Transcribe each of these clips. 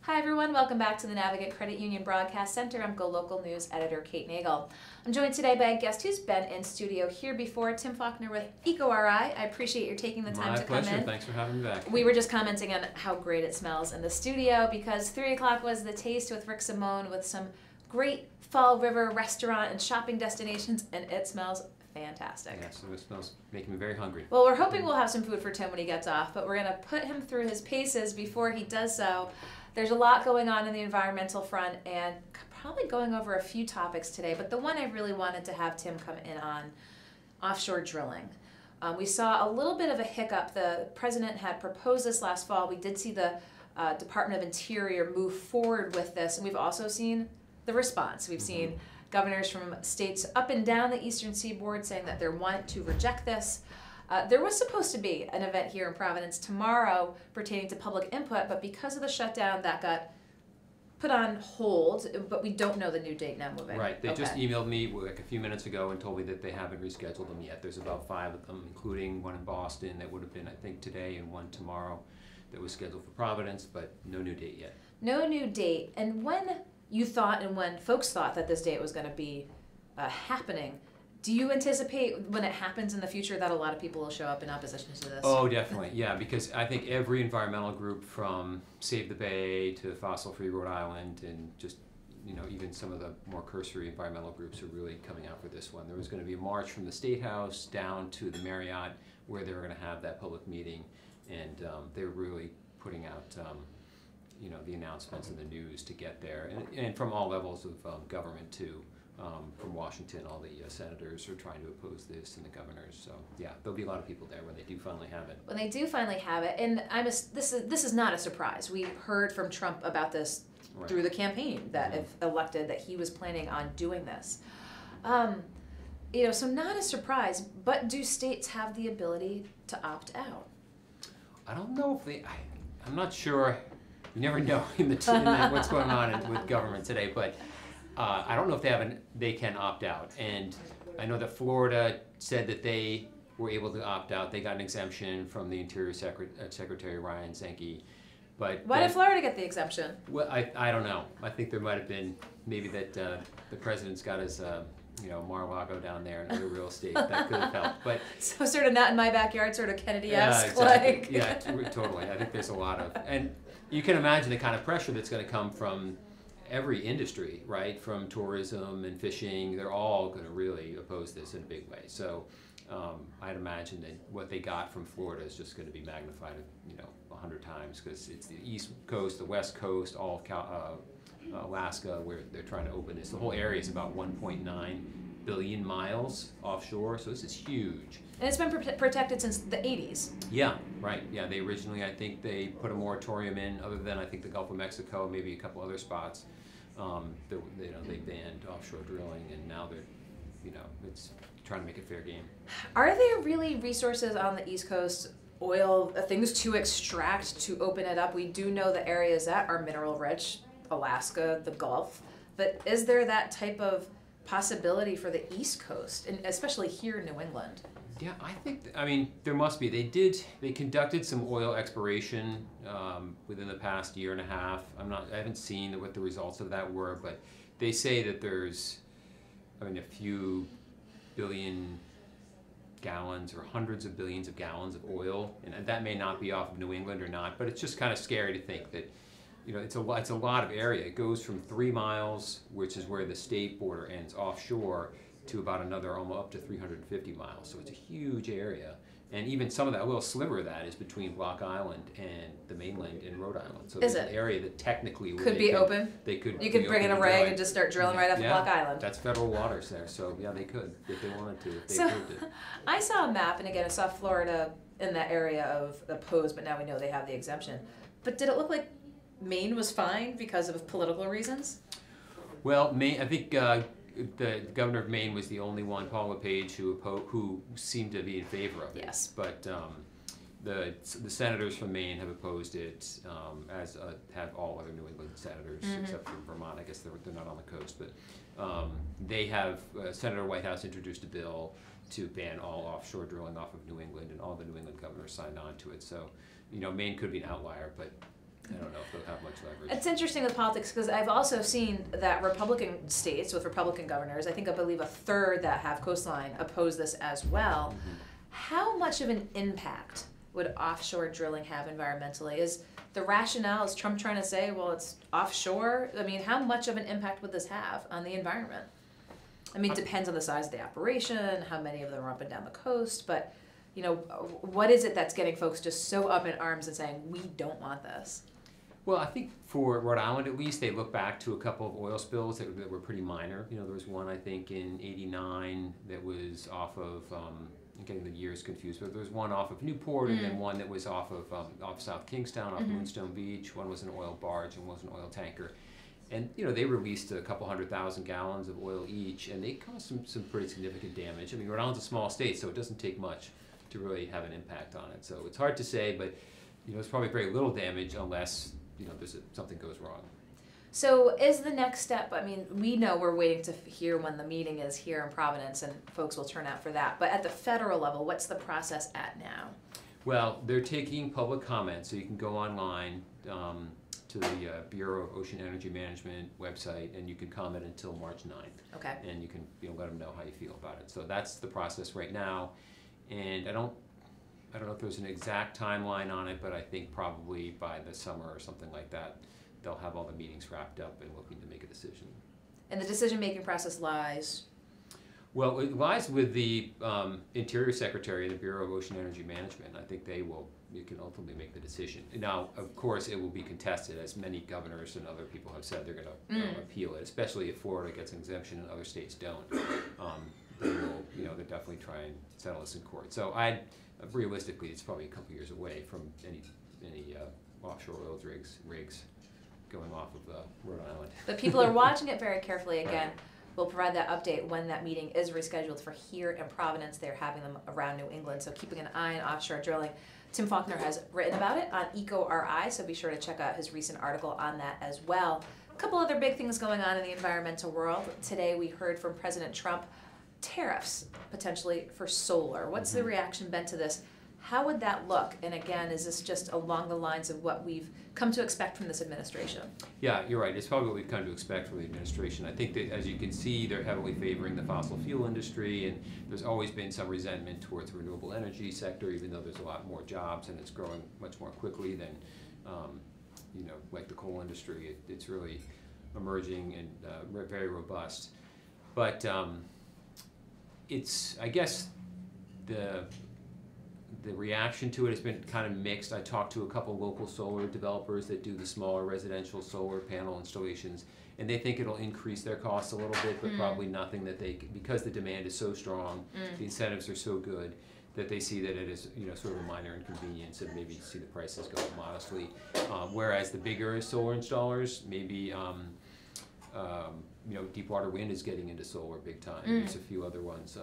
Hi everyone, welcome back to the Navigate Credit Union Broadcast Center. I'm GoLocal News Editor Kate Nagel. I'm joined today by a guest who's been in studio here before, Tim Faulkner with EcoRI. I appreciate your taking the time to come in. My pleasure, thanks for having me back. We were just commenting on how great it smells in the studio because 3 o'clock was the taste with Rick Simone with some great Fall River restaurant and shopping destinations, and it smells fantastic. Yes, it smells making me very hungry. Well, we're hoping we'll have some food for Tim when he gets off, but we're going to put him through his paces before he does so. There's a lot going on in the environmental front and probably going over a few topics today, but the one I really wanted to have Tim come in on, offshore drilling. We saw a little bit of a hiccup. The president had proposed this last fall. We did see the Department of Interior move forward with this, and we've also seen the response. We've seen governors from states up and down the eastern seaboard saying that they want to reject this. There was supposed to be an event here in Providence tomorrow pertaining to public input, but because of the shutdown, that got put on hold, but we don't know the new date now moving. Right, they just emailed me like a few minutes ago and told me that they haven't rescheduled them yet. There's about 5 of them, including one in Boston that would have been, I think, today, and one tomorrow that was scheduled for Providence, but no new date yet. No new date. And when you thought and when folks thought that this date was going to be happening, do you anticipate when it happens in the future that a lot of people will show up in opposition to this? Oh, definitely, yeah, because I think every environmental group from Save the Bay to Fossil Free Rhode Island and just, you know, even some of the more cursory environmental groups are really coming out for this one. There was going to be a march from the State House down to the Marriott where they were going to have that public meeting, and they were really putting out you know, the announcements in the news to get there, and from all levels of government too. From Washington, all the senators are trying to oppose this, and the governors. So yeah, there'll be a lot of people there when they do finally have it. When they do finally have it, and this is not a surprise. We heard from Trump about this through the campaign that if elected, that he was planning on doing this. You know, so not a surprise. But do states have the ability to opt out? I don't know if they. I'm not sure. You never know in what's going on with government today, but. I don't know if they can opt out, and I know that Florida said that they were able to opt out. They got an exemption from the Interior Secretary Ryan Zinke, but why did Florida get the exemption? Well, I don't know. I think there might have been maybe that the president's got his you know, Mar-a-Lago down there and other real estate that could have helped. But so sort of not in my backyard, sort of Kennedy-esque, exactly. like Yeah, totally. I think there's a lot of, and you can imagine the kind of pressure that's going to come from every industry, right? From tourism and fishing, they're all going to really oppose this in a big way. So I'd imagine that what they got from Florida is just going to be magnified, you know, 100 times, because it's the East Coast, the West Coast, all of Alaska, where they're trying to open this. The whole area is about 1.9 billion miles offshore, so this is huge. And it's been protected since the 80s. Yeah, right. Yeah, they originally, I think they put a moratorium in, other than I think the Gulf of Mexico, maybe a couple other spots. You know, they banned offshore drilling, and now they're, you know, it's trying to make a fair game. Are there really resources on the East Coast, oil, things to extract to open it up? We do know the areas that are mineral rich, Alaska, the Gulf, but is there that type of possibility for the East Coast, and especially here in New England? Yeah, I think, I mean, there must be. They conducted some oil exploration within the past year and a half. I haven't seen what the results of that were, but they say that there's, I mean, a few billion gallons or hundreds of billions of gallons of oil, and that may not be off of New England or not, but it's just kind of scary to think that, you know, it's a lot of area. It goes from 3 miles, which is where the state border ends, offshore, to about another almost up to 350 miles. So it's a huge area. And even some of that, a little sliver of that is between Block Island and the mainland in Rhode Island. So there's an area that technically could be open. They could. You could bring in a rig and just start drilling right off of Block Island. That's federal waters there. So yeah, they could if they wanted to, if they approved it. I saw a map, and again, I saw Florida in that area of opposed, but now we know they have the exemption. But did it look like Maine was fine because of political reasons? Well, Maine, I think the governor of Maine was the only one, Paul LePage, who seemed to be in favor of it. Yes. But the senators from Maine have opposed it, as have all other New England senators, except for Vermont. I guess they're not on the coast, but they have Senator Whitehouse introduced a bill to ban all offshore drilling off of New England, and all the New England governors signed on to it. So, you know, Maine could be an outlier, but I don't know if they'll have much leverage. It's interesting with politics because I've also seen that Republican states with Republican governors, I believe a third that have coastline, oppose this as well. Mm-hmm. How much of an impact would offshore drilling have environmentally? Is the rationale, is Trump trying to say, well, it's offshore? I mean, how much of an impact would this have on the environment? I mean, it depends on the size of the operation, how many of them are up and down the coast, but you know, what is it that's getting folks just so up in arms and saying, we don't want this? Well, I think for Rhode Island at least, they look back to a couple of oil spills that were pretty minor. You know, there was one, I think, in '89 that was off of, I'm getting the years confused, but there was one off of Newport and then one that was off South Kingstown, off Moonstone Beach. One was an oil barge and one was an oil tanker. And, you know, they released a couple 100,000 gallons of oil each, and they caused some pretty significant damage. I mean, Rhode Island's a small state, so it doesn't take much to really have an impact on it. So it's hard to say, but, you know, it's probably very little damage unless, you know, something goes wrong. So is the next step, I mean, we know we're waiting to hear when the meeting is here in Providence, and folks will turn out for that. But at the federal level, what's the process at now? Well, they're taking public comment, so you can go online to the Bureau of Ocean Energy Management website, and you can comment until March 9th. Okay. And you can, you know, let them know how you feel about it. So that's the process right now. And I don't know if there's an exact timeline on it, but I think probably by the summer or something like that, they'll have all the meetings wrapped up and looking to make a decision. And the decision-making process lies? Well, it lies with the Interior Secretary of the Bureau of Ocean Energy Management. I think you can ultimately make the decision. Now, of course, it will be contested, as many governors and other people have said they're going to appeal it, especially if Florida gets an exemption and other states don't. They will, you know, they'll definitely try and settle this in court. So realistically, it's probably a couple years away from any offshore oil rigs going off of Rhode Island. But people are watching it very carefully. Again, we'll provide that update when that meeting is rescheduled for here in Providence. They're having them around New England, so keeping an eye on offshore drilling. Tim Faulkner has written about it on EcoRI, so be sure to check out his recent article on that as well. A couple other big things going on in the environmental world. Today we heard from President Trump tariffs potentially for solar. What's the reaction been to this? How would that look? And again, is this just along the lines of what we've come to expect from this administration? Yeah, you're right. It's probably what we've come to expect from the administration. I think that, as you can see, they're heavily favoring the fossil fuel industry, and there's always been some resentment towards the renewable energy sector, even though there's a lot more jobs and it's growing much more quickly than, you know, like the coal industry. It's really emerging and very robust. But it's, I guess, the reaction to it has been kind of mixed. I talked to a couple local solar developers that do the smaller residential solar panel installations, and they think it'll increase their costs a little bit, but probably nothing that because the demand is so strong, the incentives are so good, that they see that it is, you know, sort of a minor inconvenience, and maybe see the prices go up modestly. Whereas the bigger solar installers, maybe you know, Deepwater Wind is getting into solar big time. There's a few other ones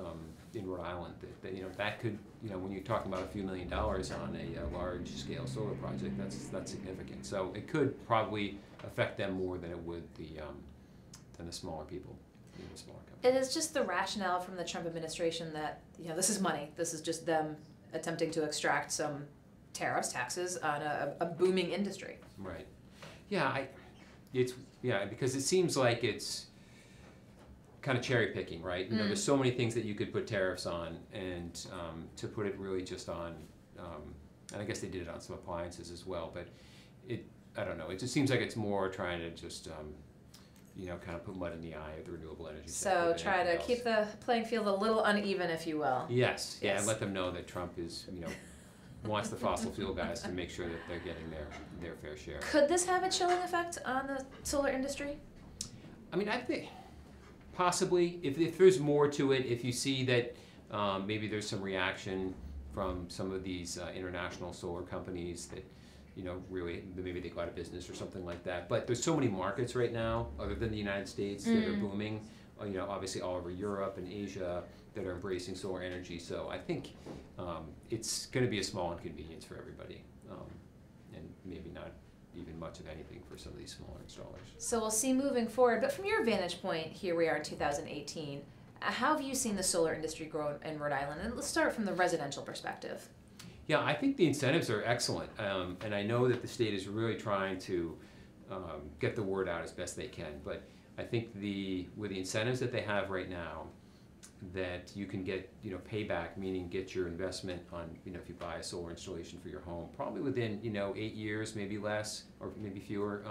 in Rhode Island that you know, that could, you know, when you're talking about a few $1 million on a large scale solar project, that's significant. So it could probably affect them more than it would than the smaller people, the smaller companies. It is just the rationale from the Trump administration that, you know, this is money. This is just them attempting to extract some tariffs, taxes on a booming industry. Right. Yeah, because it seems like it's kind of cherry picking, right? You know, there's so many things that you could put tariffs on, and to put it really just on, and I guess they did it on some appliances as well, but I don't know, it just seems like it's more trying to just, you know, kind of put mud in the eye of the renewable energy sector. So try to keep the playing field a little uneven, if you will. Yes, yeah, and let them know that Trump is, you know, wants the fossil fuel guys to make sure that they're getting their fair share. Could this have a chilling effect on the solar industry? I mean, I think possibly, if there's more to it, if you see that maybe there's some reaction from some of these international solar companies that, you know, really maybe they go out of business or something like that. But there's so many markets right now, other than the United States, that are booming. You know, obviously all over Europe and Asia that are embracing solar energy. So I think it's going to be a small inconvenience for everybody, and maybe not even much of anything for some of these smaller installers. So we'll see moving forward. But from your vantage point, here we are in 2018. How have you seen the solar industry grow in Rhode Island? And let's start from the residential perspective. Yeah, I think the incentives are excellent, and I know that the state is really trying to get the word out as best they can. But I think with the incentives that they have right now, that you can get payback, meaning get your investment on if you buy a solar installation for your home, probably within 8 years, maybe less or maybe fewer.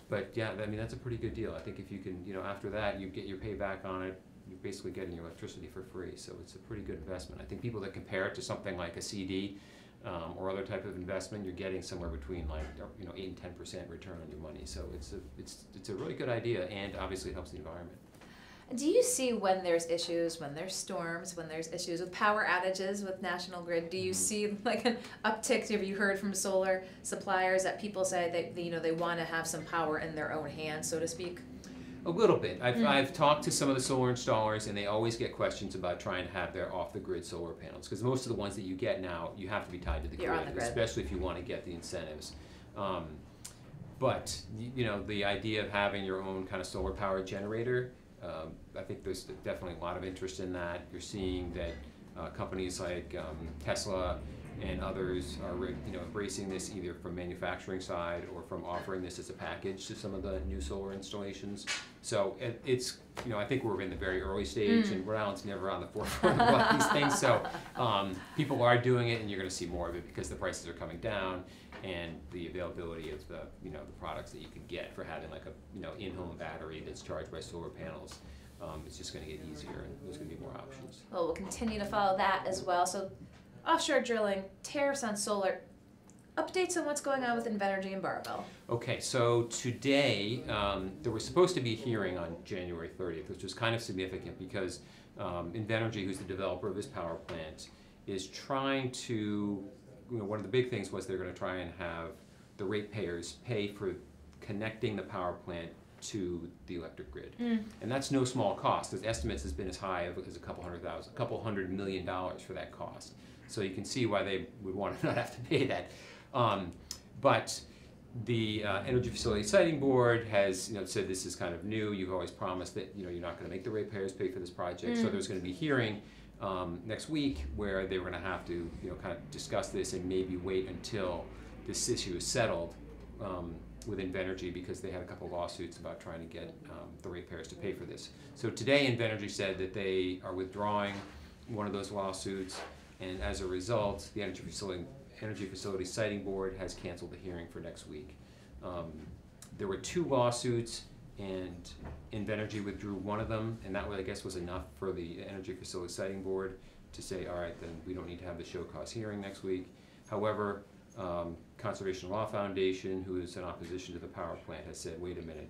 But yeah, I mean that's a pretty good deal. I think if you can after that you get your payback on it, you're basically getting your electricity for free. So it's a pretty good investment. I think people that compare it to something like a CD or other type of investment, you're getting somewhere between 8 and 10% return on your money. So it's a really good idea, and obviously it helps the environment. Do you see when there's issues, when there's storms, when there's issues with power outages with National Grid, do you see like an uptick? Have you heard from solar suppliers that people say they want to have some power in their own hands, so to speak? A little bit. I've talked to some of the solar installers, and they always get questions about trying to have their off-the-grid solar panels, because most of the ones that you get now, you have to be tied to the grid, especially if you want to get the incentives. But the idea of having your own kind of solar power generator, I think there's definitely a lot of interest in that. You're seeing that companies like Tesla and others are embracing this either from manufacturing side or from offering this as a package to some of the new solar installations. So it's I think we're in the very early stage, and Rhode Island's never on the forefront of a lot of these things. So people are doing it, and you're going to see more of it because the prices are coming down, and the availability of the the products that you can get for having like a in-home battery that's charged by solar panels. It's just going to get easier, and there's going to be more options. Well, we'll continue to follow that as well. So, offshore drilling, tariffs on solar, updates on what's going on with Invenergy and Barville. Okay, so today there was supposed to be a hearing on January 30th, which was kind of significant because Invenergy, who's the developer of this power plant, is trying to, one of the big things was they're going to try and have the ratepayers pay for connecting the power plant to the electric grid. And that's no small cost. The estimates has been as high as a couple $100 million for that cost. So you can see why they would want to not have to pay that. But the Energy Facility Siting Board has said this is kind of new. You've always promised that you're not going to make the ratepayers pay for this project. So there's going to be a hearing next week where they were going to have to kind of discuss this and maybe wait until this issue is settled with Invenergy, because they had a couple lawsuits about trying to get the ratepayers to pay for this. So today Invenergy said that they are withdrawing one of those lawsuits, and as a result the Energy Facility Siting Board has canceled the hearing for next week. There were 2 lawsuits, and Invenergy withdrew one of them, and that I guess was enough for the Energy Facility Siting Board to say, all right, then we don't need to have the show cause hearing next week. However, Conservation Law Foundation, who is in opposition to the power plant, has said, wait a minute,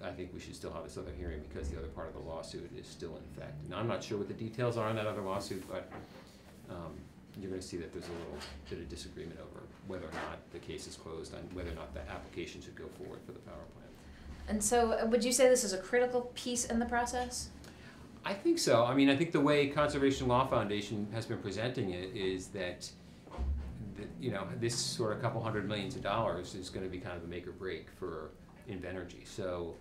I think we should still have this other hearing because the other part of the lawsuit is still in effect. Now, I'm not sure what the details are on that other lawsuit, but you're going to see that there's a little bit of disagreement over whether or not the case is closed, on whether or not that application should go forward for the power plant. And so would you say this is a critical piece in the process? I think so. I mean, I think the way Conservation Law Foundation has been presenting it is that this sort of couple $100 million is going to be kind of a make or break for Invenergy. So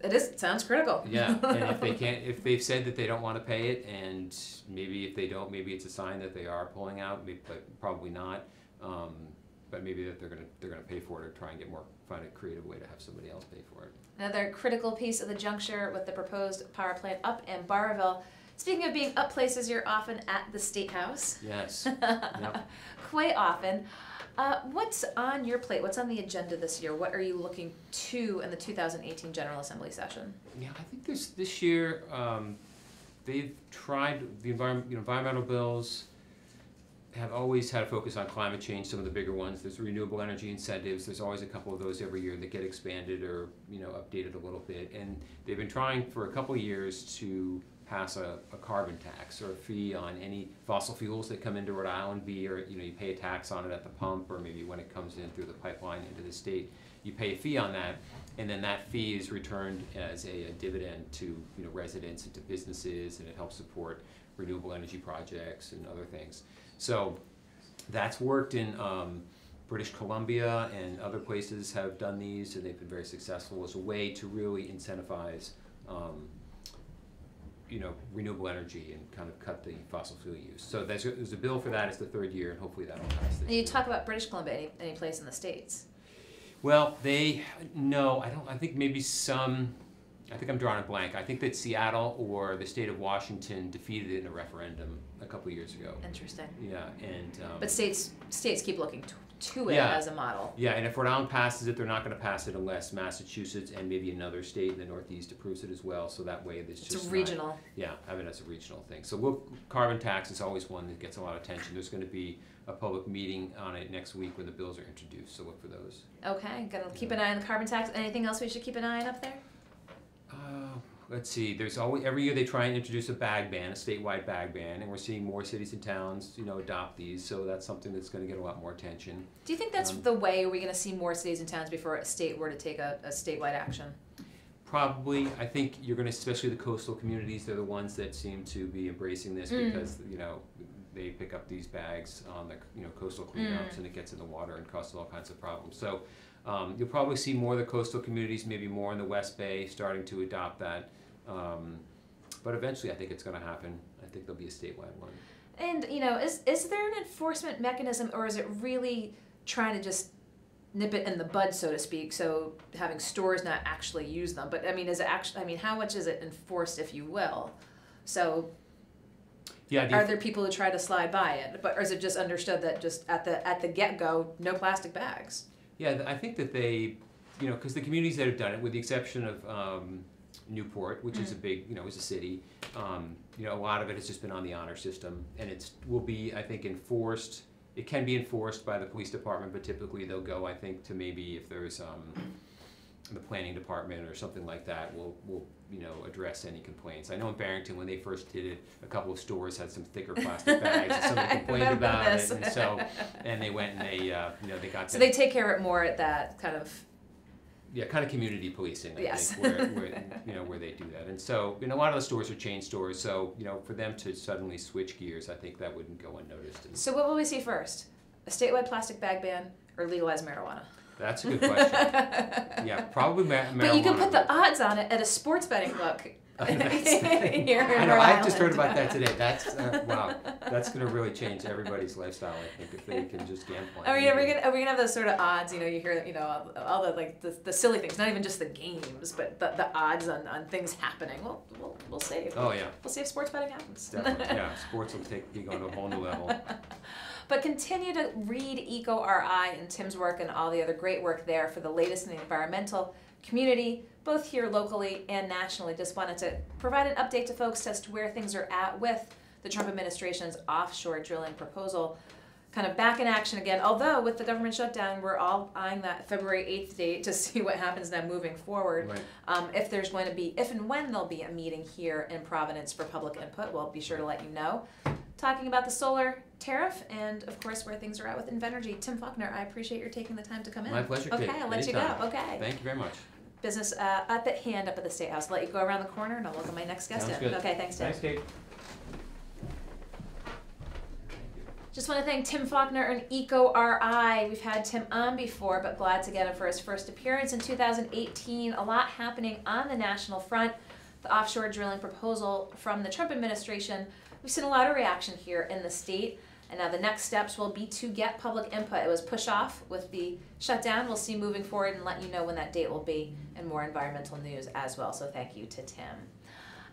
it sounds critical. Yeah, and if they've said that they don't want to pay it, and maybe if they don't, maybe it's a sign that they are pulling out, but probably not. But maybe that they're gonna pay for it, or try and find a creative way to have somebody else pay for it. Another critical piece of the juncture with the proposed power plant up in Barville. Speaking of being up places, you're often at the State House. Yes. Yep. Quite often. What's on your plate? What's on the agenda this year? What are you looking to in the 2018 General Assembly session? Yeah, I think this year they've tried the environmental bills have always had a focus on climate change. Some of the bigger ones. There's renewable energy incentives. There's always a couple of those every year that get expanded or updated a little bit. And they've been trying for a couple of years to pass a carbon tax or a fee on any fossil fuels that come into Rhode Island, or you pay a tax on it at the pump, or maybe when it comes in through the pipeline into the state, you pay a fee on that, and then that fee is returned as a dividend to residents and to businesses, and it helps support renewable energy projects and other things. So that's worked in British Columbia, and other places have done these, and they've been very successful as a way to really incentivize renewable energy and kind of cut the fossil fuel use. So there's a bill for that. It's the third year, and hopefully that'll pass this And you year. talk about British Columbia, any place in the States? Well, no, I don't. I think maybe some. I think I'm drawing a blank. I think that Seattle or the state of Washington defeated it in a referendum a couple of years ago. Interesting. Yeah, and But states keep looking to it Yeah. as a model. yeah, and if Rhode Island passes it, they're not going to pass it unless Massachusetts and maybe another state in the Northeast approves it as well. So that way, it's just It's not- regional. Yeah, I mean, that's a regional thing. So carbon tax is always one that gets a lot of attention. There's going to be a public meeting on it next week when the bills are introduced, so look for those. Okay, gonna keep an eye on the carbon tax. Anything else we should keep an eye on up there? Let's see, there's always, every year they try and introduce a bag ban, a statewide bag ban, and we're seeing more cities and towns, adopt these, so that's something that's going to get a lot more attention. Do you think that's the way? Are we gonna see more cities and towns before a state were to take a statewide action? Probably. I think you're going to, especially the coastal communities, they're the ones that seem to be embracing this because, they pick up these bags on the, coastal cleanups and it gets in the water and causes all kinds of problems. So you'll probably see more of the coastal communities, maybe more in the West Bay, starting to adopt that. But eventually I think it's going to happen. I think there'll be a statewide one. And, is there an enforcement mechanism, or is it really trying to just nip it in the bud, so to speak, so having stores not actually use them? But, is it actually, how much is it enforced, if you will? So Yeah, are there people who try to slide by it? Or is it just understood that just at the get-go, no plastic bags? Yeah, I think that they, because the communities that have done it, with the exception of Newport, which is a big, is a city, a lot of it has just been on the honor system, and will be, I think, enforced. It can be enforced by the police department, but typically they'll go, I think, to maybe if there's the planning department or something like that will address any complaints. I know in Barrington when they first did it, a couple of stores had some thicker plastic bags, and somebody complained about it, and they went and they got. So they take care of it more at that kind of. Yeah, kind of community policing, I Yes. think, where they do that. And so, a lot of the stores are chain stores, so, for them to suddenly switch gears, I think that wouldn't go unnoticed. And So what will we see first? A statewide plastic bag ban or legalized marijuana? that's a good question. Yeah, probably marijuana. But you can put the odds on it at a sports betting book. Here in I know, Rhode I've just heard Island. about that today. That's, wow, that's going to really change everybody's lifestyle, I think, if they can just gamble. Are we gonna have those sort of odds? You hear all the silly things, not even just the games, but the odds on things happening. We'll see. Oh yeah, We'll see if sports betting happens. definitely. Yeah, sports will be going to a whole new level. But continue to read EcoRI and Tim's work and all the other great work there for the latest in the environmental community, both here locally and nationally. Just wanted to provide an update to folks as to where things are at with the Trump administration's offshore drilling proposal. Kind of back in action again, although with the government shutdown, we're all eyeing that February 8th date to see what happens now moving forward. Right. If and when there'll be a meeting here in Providence for public input, we'll be sure to let you know. Talking about the solar tariff and, of course, where things are at with Invenergy. Tim Faulkner, I appreciate your taking the time to come in. My pleasure, Kate. Okay, I'll let Anytime. you go. Okay. Thank you very much. Business up at hand up at the State House. Let you go around the corner and I'll welcome my next guest Sounds in. good. Okay, thanks, Tim. Thanks, Kate. Just want to thank Tim Faulkner and EcoRI. We've had Tim on before, but glad to get him for his first appearance in 2018. A lot happening on the national front. The offshore drilling proposal from the Trump administration. We've seen a lot of reaction here in the state. And now the next steps will be to get public input. It was push off with the shutdown. We'll see moving forward and let you know when that date will be, and more environmental news as well. So thank you to Tim.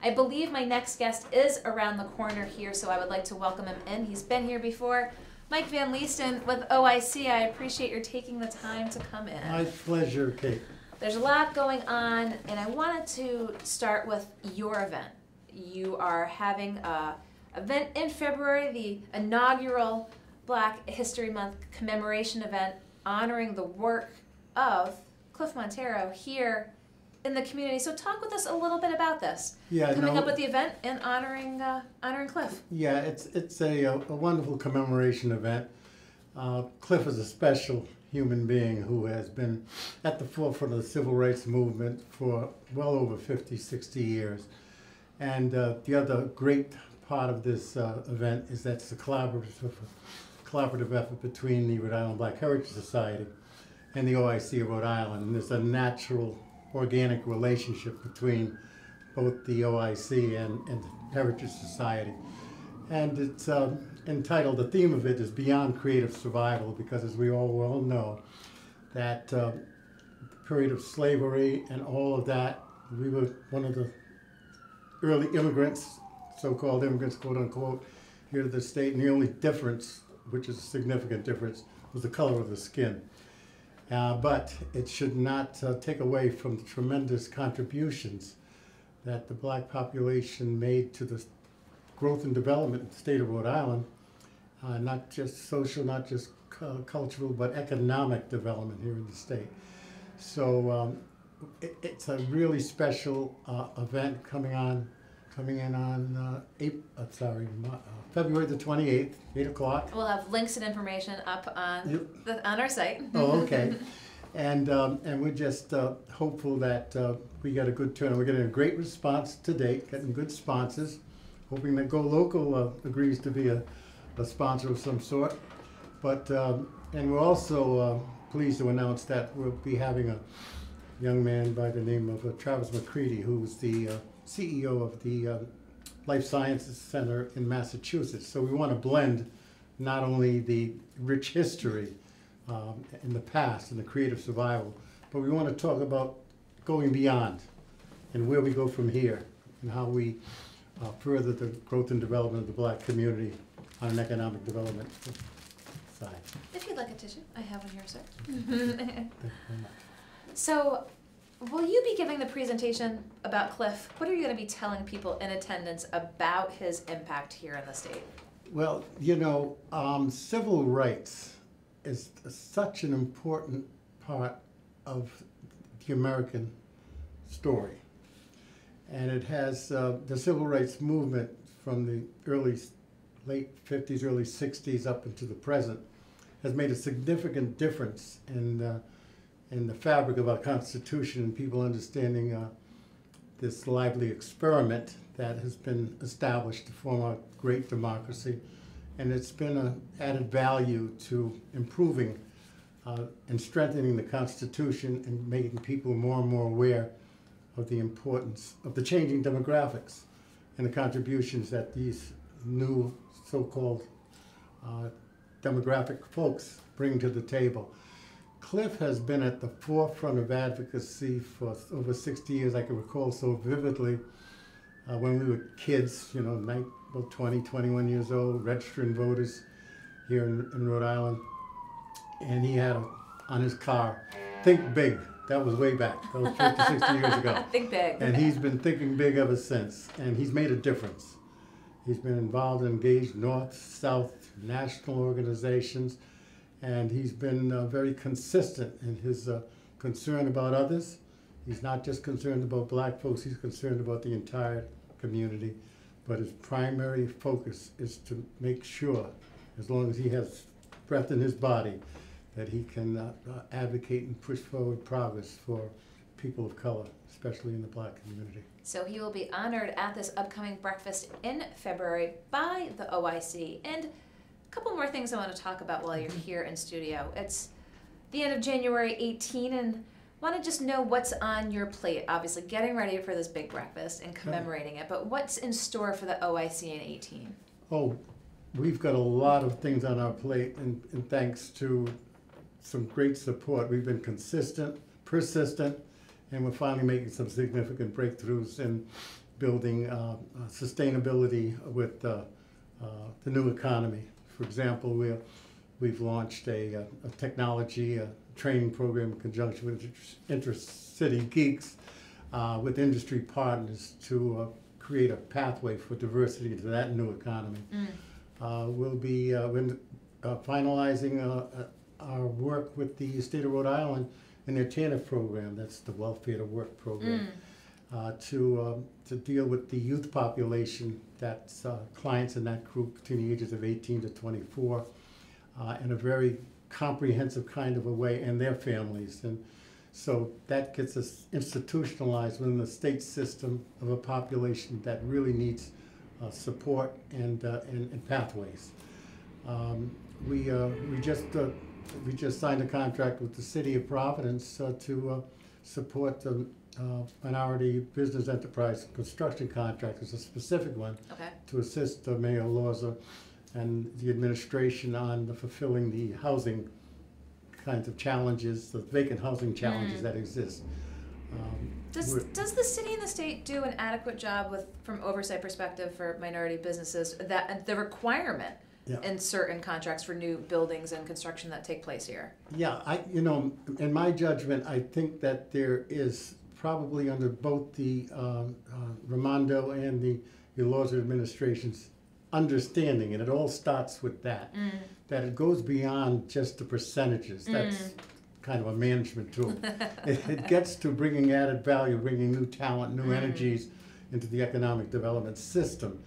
I believe my next guest is around the corner here, so I would like to welcome him in. He's been here before. Mike Van Leesten with OIC. I appreciate your taking the time to come in. My pleasure, Kate. There's a lot going on, and I wanted to start with your event. You are having a event in February, the inaugural Black History Month commemoration event honoring the work of Cliff Montero here in the community. So talk with us a little bit about this. Yeah, Coming up with the event and honoring Cliff. Yeah, it's a wonderful commemoration event. Cliff is a special human being who has been at the forefront of the civil rights movement for well over 50, 60 years. And the other great part of this event is that it's a collaborative effort between the Rhode Island Black Heritage Society and the OIC of Rhode Island. And there's a natural, organic relationship between both the OIC and the Heritage Society. And it's entitled, the theme of it is Beyond Creative Survival, because as we all well know, that period of slavery and all of that, we were one of the early immigrants, so-called immigrants, quote unquote, here to the state, and the only difference, which is a significant difference, was the color of the skin. But it should not take away from the tremendous contributions that the black population made to the growth and development in the state of Rhode Island, not just social, not just cultural, but economic development here in the state. So it's a really special event coming in on February the 28th, 8 o'clock. We'll have links and information up on on our site. Oh, okay. And we're just hopeful that we get a good turnout. We're getting a great response to date, getting good sponsors, hoping that GoLocal agrees to be a sponsor of some sort. But and we're also pleased to announce that we'll be having a young man by the name of Travis McCready, who's the CEO of the Life Sciences Center in Massachusetts. So we want to blend not only the rich history in the past and the creative survival, but we want to talk about going beyond and where we go from here and how we further the growth and development of the black community on an economic development side. If you'd like a tissue, I have one here, sir. So, will you be giving the presentation about Cliff? What are you going to be telling people in attendance about his impact here in the state? Well, you know, civil rights is such an important part of the American story. And it has the civil rights movement from the late 50s, early 60s up into the present has made a significant difference in the fabric of our Constitution and people understanding this lively experiment that has been established to form a great democracy. And it's been an added value to improving and strengthening the Constitution and making people more and more aware of the importance of the changing demographics and the contributions that these new so-called demographic folks bring to the table. Cliff has been at the forefront of advocacy for over 60 years. I can recall so vividly when we were kids, you know, about 20, 21 years old, registering voters here in Rhode Island. And he had on his car, "Think Big." That was way back. That was 50, 60 years ago. Think big. And he's been thinking big ever since. And he's made a difference. He's been involved and engaged North, South, national organizations. And he's been very consistent in his concern about others. He's not just concerned about black folks, he's concerned about the entire community. But his primary focus is to make sure, as long as he has breath in his body, that he can advocate and push forward progress for people of color, especially in the black community. So he will be honored at this upcoming breakfast in February by the OIC. And a couple more things I want to talk about while you're here in studio. It's the end of January 18, and want to just know what's on your plate. Obviously, getting ready for this big breakfast and commemorating it, but what's in store for the OIC in 18? Oh, we've got a lot of things on our plate, and thanks to some great support. We've been consistent, persistent, and we're finally making some significant breakthroughs in building sustainability with the new economy. For example, we've launched a technology training program in conjunction with Intercity Geeks with industry partners to create a pathway for diversity into that new economy. We'll be finalizing our work with the state of Rhode Island and their TANF program, that's the Welfare to Work program, to deal with the youth population that's clients in that group between the ages of 18 to 24 in a very comprehensive kind of a way, and their families. And so that gets us institutionalized within the state system of a population that really needs support and pathways. We just signed a contract with the City of Providence to support the minority business enterprise construction contractors, a specific one, Okay. to assist Mayor Lorza and the administration on fulfilling the housing kinds of challenges, the vacant housing challenges that exist. Does the city and the state do an adequate job with, from oversight perspective for minority businesses, that the requirement in certain contracts for new buildings and construction that take place here? Yeah, in my judgment, I think that there is probably under both the Raimondo and the Lorza administrations understanding, and it all starts with that, that it goes beyond just the percentages. That's kind of a management tool. It gets to bringing added value, bringing new talent, new energies into the economic development system.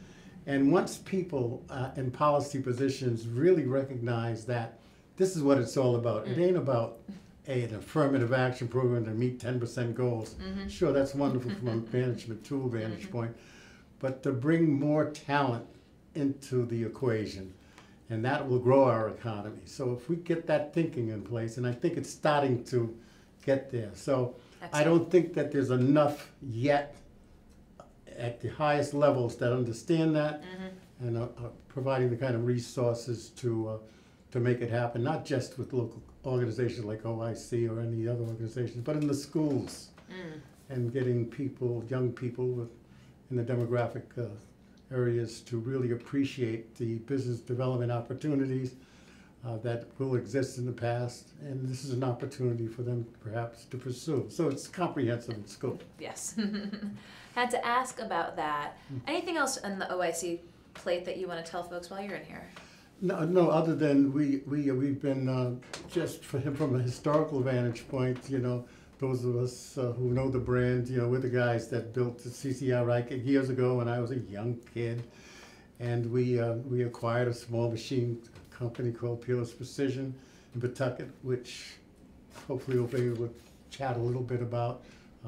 And once people in policy positions really recognize that this is what it's all about, it ain't about an affirmative action program to meet 10% goals. Sure, that's wonderful from a management tool vantage point, but to bring more talent into the equation, and that will grow our economy. So if we get that thinking in place, and I think it's starting to get there. So excellent. I don't think that there's enough yet at the highest levels that understand that and are providing the kind of resources to make it happen, not just with local organizations like OIC or any other organizations, but in the schools and getting people, young people in the demographic areas to really appreciate the business development opportunities that will exist in the past, and this is an opportunity for them perhaps to pursue. So it's comprehensive in scope. Yes. Had to ask about that. Anything else on the OIC plate that you want to tell folks while you're in here? No. Other than we've been just from a historical vantage point, those of us who know the brand, we're the guys that built the CCRI years ago when I was a young kid, and we acquired a small machine company called Peerless Precision in Pawtucket, which hopefully we'll be able to chat a little bit about.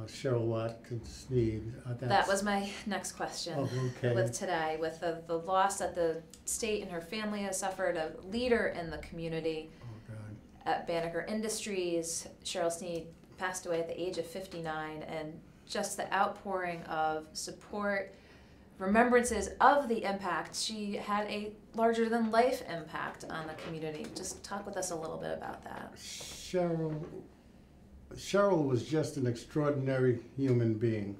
Cheryl Watkins-Sneed. That was my next question with today, with the loss that the state and her family has suffered, a leader in the community at Banneker Industries. Cheryl Sneed passed away at the age of 59, and just the outpouring of support, remembrances of the impact. She had a larger than life impact on the community. Just talk with us a little bit about that. Cheryl was just an extraordinary human being.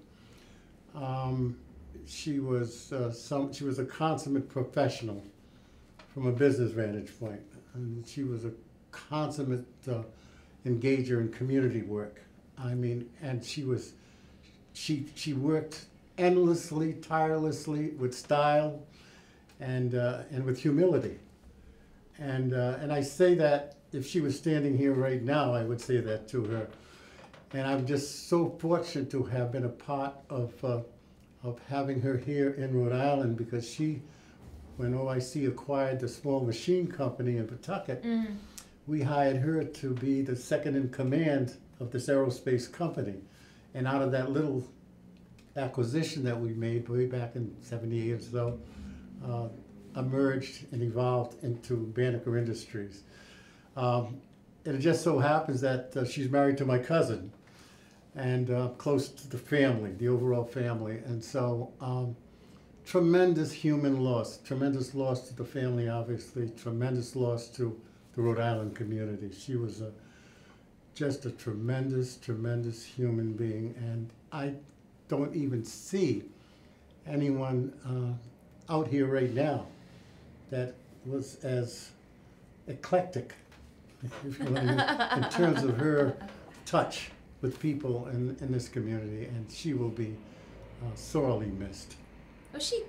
She was a consummate professional from a business vantage point, and she was a consummate engager in community work. I mean, and she worked endlessly, tirelessly, with style, and with humility. And I say that if she was standing here right now, I would say that to her. And I'm just so fortunate to have been a part of having her here in Rhode Island, because when OIC acquired the small machine company in Pawtucket, we hired her to be the second in command of this aerospace company. And out of that little acquisition that we made way back in '78 or so, emerged and evolved into Banneker Industries. And it just so happens that she's married to my cousin, and close to the family, the overall family. And so tremendous human loss, tremendous loss to the family, obviously, tremendous loss to the Rhode Island community. She was just a tremendous, tremendous human being, and I don't even see anyone out here right now that was as eclectic, if you know what I mean, in terms of her touch with people in this community, and she will be sorely missed. Was she,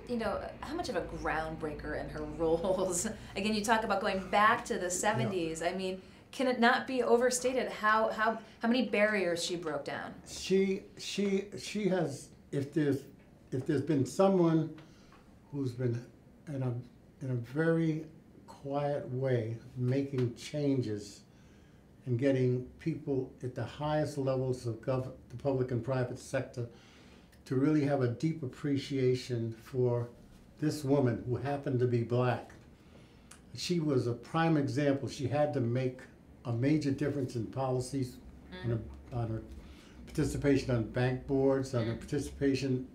how much of a groundbreaker in her roles? Again, you talk about going back to the 70s. Yeah. I mean, can it not be overstated how many barriers she broke down? She has, if there's been someone who's been in a very quiet way making changes and getting people at the highest levels of the public and private sector to really have a deep appreciation for this woman who happened to be black. She was a prime example. She had to make a major difference in policies on her participation on bank boards, on the participation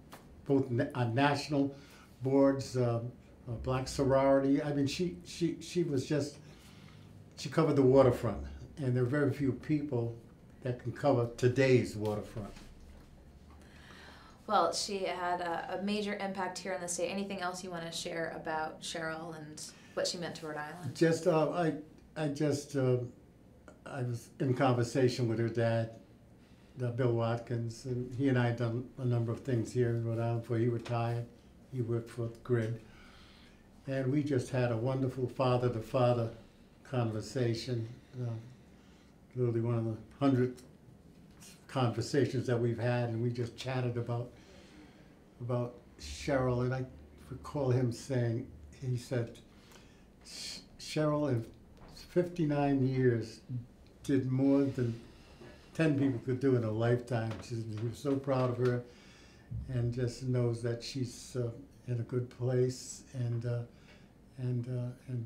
both on national boards, black sorority. I mean, she was just, she covered the waterfront, and there are very few people that can cover today's waterfront. Well, she had a major impact here in the state. Anything else you want to share about Cheryl and what she meant to Rhode Island? Just, I was in conversation with her dad, Bill Watkins, and he and I had done a number of things here in Rhode Island before he retired. He worked for the Grid. And we just had a wonderful father-to-father conversation, literally one of the 100 conversations that we've had, and we just chatted about Cheryl. And I recall him saying, he said, Cheryl in 59 years did more than 10 people could do in a lifetime. He was so proud of her, and just knows that she's in a good place, and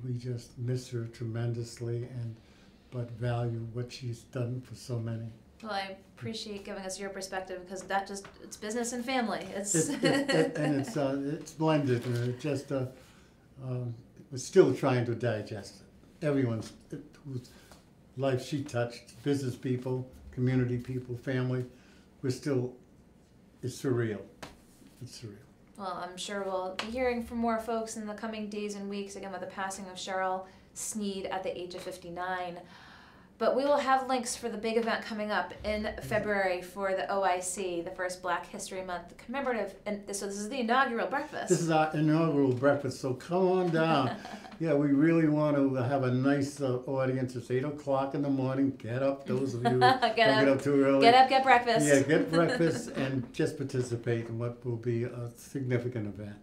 we just miss her tremendously, but value what she's done for so many. Well, I appreciate giving us your perspective, because it's business and family. It's blended, and it just we're still trying to digest it. Everyone's whose life she touched, business people, community people, family, it's surreal. It's surreal. Well, I'm sure we'll be hearing from more folks in the coming days and weeks, again, with the passing of Cheryl Sneed at the age of 59. But we will have links for the big event coming up in February for the OIC, the first Black History Month commemorative. And so this is the inaugural breakfast. This is our inaugural breakfast, so come on down. Yeah, we really want to have a nice audience. It's 8 o'clock in the morning. Get up, those of you who don't get up too early. Get up, get breakfast. Yeah, get breakfast and just participate in what will be a significant event.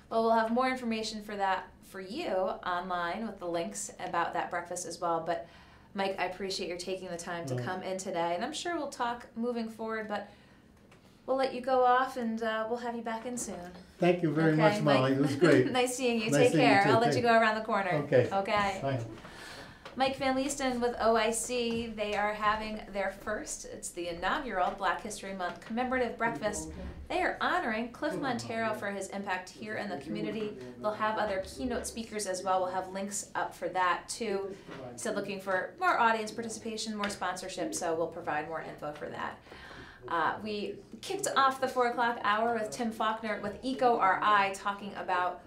Well, we'll have more information for that for you online with the links about that breakfast as well. But Mike, I appreciate your taking the time to come in today, and I'm sure we'll talk moving forward, but we'll let you go off, and we'll have you back in soon. Thank you very much, Molly. It was great. Nice seeing you. Nice Take care. seeing you too. I'll let you go around the corner. Okay. Okay. Bye. Mike Van Leesten with OIC. They are having their first, it's the inaugural Black History Month commemorative breakfast. They are honoring Cliff Montero for his impact here in the community. They'll have other keynote speakers as well. We'll have links up for that too. So looking for more audience participation, more sponsorship, so we'll provide more info for that. We kicked off the 4 o'clock hour with Tim Faulkner with EcoRI talking about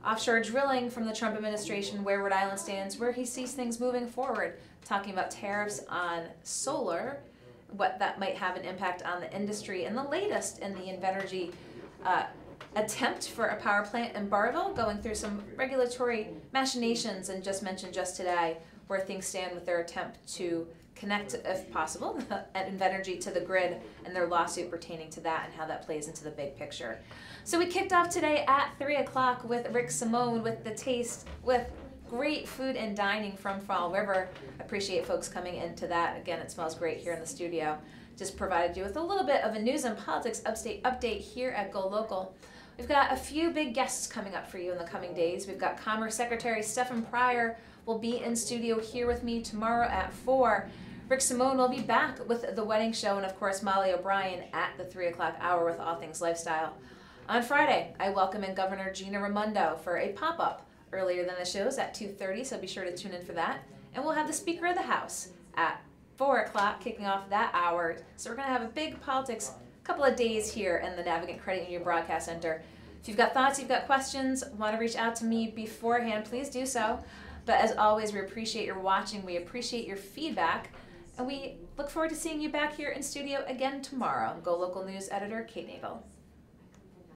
offshore drilling from the Trump administration, where Rhode Island stands, where he sees things moving forward, talking about tariffs on solar, what that might have an impact on the industry, and the latest in the Invenergy attempt for a power plant in Barville, going through some regulatory machinations, and just mentioned just today where things stand with their attempt to connect, if possible, at Invenergy to the grid and their lawsuit pertaining to that and how that plays into the big picture. So we kicked off today at 3 o'clock with Rick Simone with The Taste, with great food and dining from Fall River. Appreciate folks coming into that. Again, it smells great here in the studio. Just provided you with a little bit of a news and politics update here at GoLocal. We've got a few big guests coming up for you in the coming days. We've got Commerce Secretary Stephen Pryor will be in studio here with me tomorrow at 4. Rick Simone will be back with The Wedding Show, and of course Molly O'Brien at the 3 o'clock hour with All Things Lifestyle. On Friday, I welcome in Governor Gina Raimondo for a pop-up earlier than the shows at 2:30, so be sure to tune in for that. And we'll have the Speaker of the House at 4 o'clock kicking off that hour. So we're going to have a big politics couple of days here in the Navigant Credit Union Broadcast Center. If you've got thoughts, you've got questions, want to reach out to me beforehand, please do so. But as always, we appreciate your watching, we appreciate your feedback, and we look forward to seeing you back here in studio again tomorrow. GoLocal News Editor Kate Nagel.